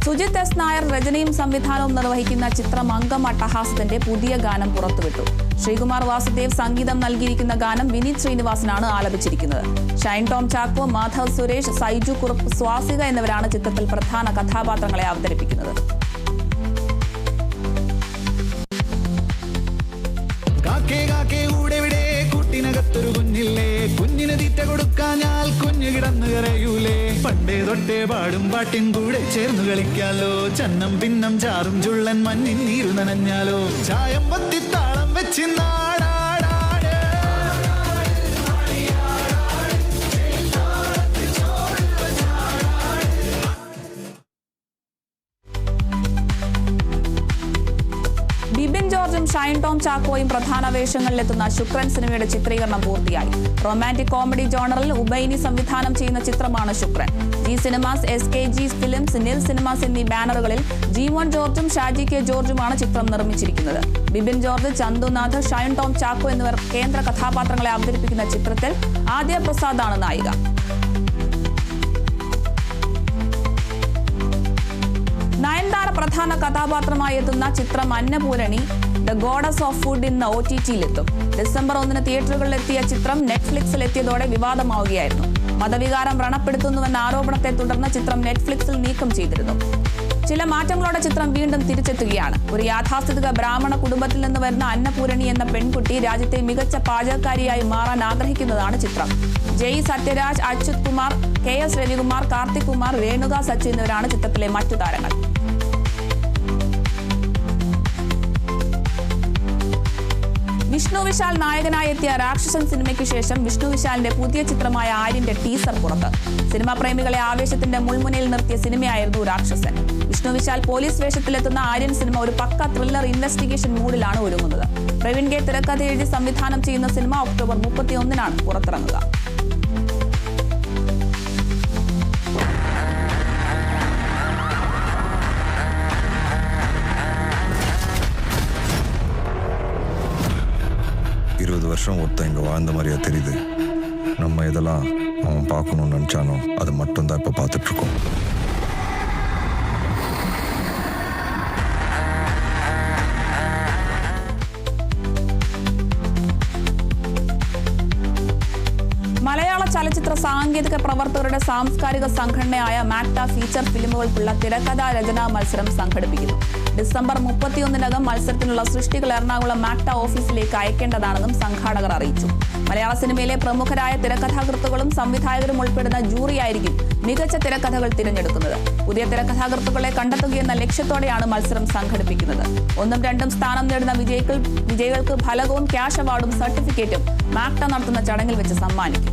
Sujith S Nair രചനയും സംവിധാനവും നിർവഹിക്കുന്ന ചിത്രം അംഗം അട്ടഹാസത്തിന്റെ പുതിയ ഗാനം പുറത്തുവിട്ടു. ശ്രീകുമാർ വാസുദേവ് സംഗീതം നൽകിയിരിക്കുന്ന ഗാനം വിനീത് ശ്രീനിവാസനാണ് ആലപിച്ചിരിക്കുന്നത്. ഷൈൻ ടോം ചാക്കോ, മാധവ് സുരേഷ്, സൈജു കുറുപ്പ്, സ്വാസിക എന്നിവരാണ് ചിത്രത്തിൽ പ്രധാന കഥാപാത്രങ്ങളെ അവതരിപ്പിക്കുന്നത്. കുട്ടിനകത്തൊരു കുഞ്ഞില്ലേ, കുഞ്ഞിന് തീറ്റ കൊടുക്കാഞ്ഞാൽ കുഞ്ഞു കിടന്നു കരയൂലേ. പണ്ടേ തൊട്ടേ പാടും പാട്ടിൻ കൂടെ ചേർന്ന് കളിക്കാലോ. ചന്നം പിന്നം ചാറും ചുള്ളൻ മഞ്ഞിൻ നീരു നനഞ്ഞാലോ. ചായം പത്തിത്താളം വെച്ച് നാടാടാട്. ബിബിൻ ജോർജും ഷൈൻ ടോം ചാക്കോയും പ്രധാന വേഷങ്ങളിലെത്തുന്ന ശുക്രൻ സിനിമയുടെ ചിത്രീകരണം പൂർത്തിയായി. റൊമാന്റിക് കോമഡി ജോണറിൽ ഉബൈനി സംവിധാനം ചെയ്യുന്ന ചിത്രമാണ് ശുക്രൻ. ജി സിനിമാസ്, SKG ഫിലിംസ്, നിൽ സിനിമാസ് എന്നീ ബാനറുകളിൽ G1 ജോർജും ഷാജി K ജോർജുമാണ് ചിത്രം നിർമ്മിച്ചിരിക്കുന്നത്. ബിബിൻ ജോർജ്, ചന്തുനാഥ്, ഷൈൻ ടോം ചാക്കോ എന്നിവർ കേന്ദ്ര കഥാപാത്രങ്ങളെ അവതരിപ്പിക്കുന്ന ചിത്രത്തിൽ ആദ്യ പ്രസാദാണ് നായിക. നയൻതാര പ്രധാന കഥാപാത്രമായി എത്തുന്ന ചിത്രം Annapoorani the goddess of food ഇന്ന് OTT-യിലെത്തും. ഡിസംബർ 1 തിയേറ്ററുകളിലെത്തിയ ചിത്രം നെറ്റ്ഫ്ലിക്സിലെത്തിയതോടെ വിവാദമാവുകയായിരുന്നു. മതവികാരം വ്രണപ്പെടുത്തുന്നുവെന്ന ആരോപണത്തെ തുടർന്ന് ചിത്രം നെറ്റ്ഫ്ലിക്സിൽ നീക്കം ചെയ്തിരുന്നു. ചില മാറ്റങ്ങളോടെ ചിത്രം വീണ്ടും തിരിച്ചെത്തുകയാണ്. ഒരു യാഥാസ്ഥിതിക ബ്രാഹ്മണ കുടുംബത്തിൽ നിന്ന് വരുന്ന അന്നപൂരണി എന്ന പെൺകുട്ടി രാജ്യത്തെ മികച്ച പാചകക്കാരിയായി മാറാൻ ആഗ്രഹിക്കുന്നതാണ് ചിത്രം. ജയ് സത്യരാജ്, അച്യുത് കുമാർ, KS രവികുമാർ, കാർത്തിക് കുമാർ, രേണുക സച്ചു എന്നിവരാണ് ചിത്രത്തിലെ മറ്റു താരങ്ങൾ. വിഷ്ണു വിശാൽ നായകനായി എത്തിയ രാക്ഷസൻ സിനിമയ്ക്ക് ശേഷം വിഷ്ണു വിശാലിന്റെ പുതിയ ചിത്രമായ ആര്യന്റെ ടീസർ പുറത്ത്. സിനിമാ പ്രേമികളെ ആവേശത്തിന്റെ മുൾമുനയിൽ നിർത്തിയ സിനിമയായിരുന്നു രാക്ഷസൻ. വിഷ്ണു വിശാൽ പോലീസ് വേഷത്തിലെത്തുന്ന ആര്യൻ സിനിമ ഒരു പക്ക ത്രില്ലർ ഇൻവെസ്റ്റിഗേഷൻ മൂഡിലാണ് ഒരുങ്ങുന്നത്. പ്രവീൺ K തിരക്കഥ എഴുതി സംവിധാനം ചെയ്യുന്ന സിനിമ ഒക്ടോബർ 31-നാണ് പുറത്തിറങ്ങുക. வருஷம் ஒருத்தன் இங்கே வாழ்ந்த மாதிரியா தெரியுது. நம்ம இதெல்லாம் அவன் பார்க்கணும்னு நினச்சானோ அது மட்டும்தான் இப்போ பார்த்துட்ருக்கோம். മലയാള ചലച്ചിത്ര സാങ്കേതിക പ്രവർത്തകരുടെ സാംസ്കാരിക സംഘടനയായ മാക്ട ഫീച്ചർ ഫിലിമുകൾക്കുള്ള തിരക്കഥാ രചനാ മത്സരം സംഘടിപ്പിക്കുന്നു. ഡിസംബർ 31-നകം മത്സരത്തിനുള്ള സൃഷ്ടികൾ എറണാകുളം മാക്ട ഓഫീസിലേക്ക് അയക്കേണ്ടതാണെന്നും സംഘാടകർ അറിയിച്ചു. മലയാള സിനിമയിലെ പ്രമുഖരായ തിരക്കഥാകൃത്തുക്കളും സംവിധായകരും ഉൾപ്പെടുന്ന ജൂറിയായിരിക്കും മികച്ച തിരക്കഥകൾ തിരഞ്ഞെടുക്കുന്നത്. പുതിയ തിരക്കഥാകൃത്തുക്കളെ കണ്ടെത്തുകയെന്ന ലക്ഷ്യത്തോടെയാണ് മത്സരം സംഘടിപ്പിക്കുന്നത്. 1ഉം 2ഉം സ്ഥാനം നേടുന്ന വിജയികൾക്ക് ഫലകവും ക്യാഷ് അവാർഡും സർട്ടിഫിക്കറ്റും മാക്ട നടത്തുന്ന ചടങ്ങിൽ വെച്ച് സമ്മാനിക്കും.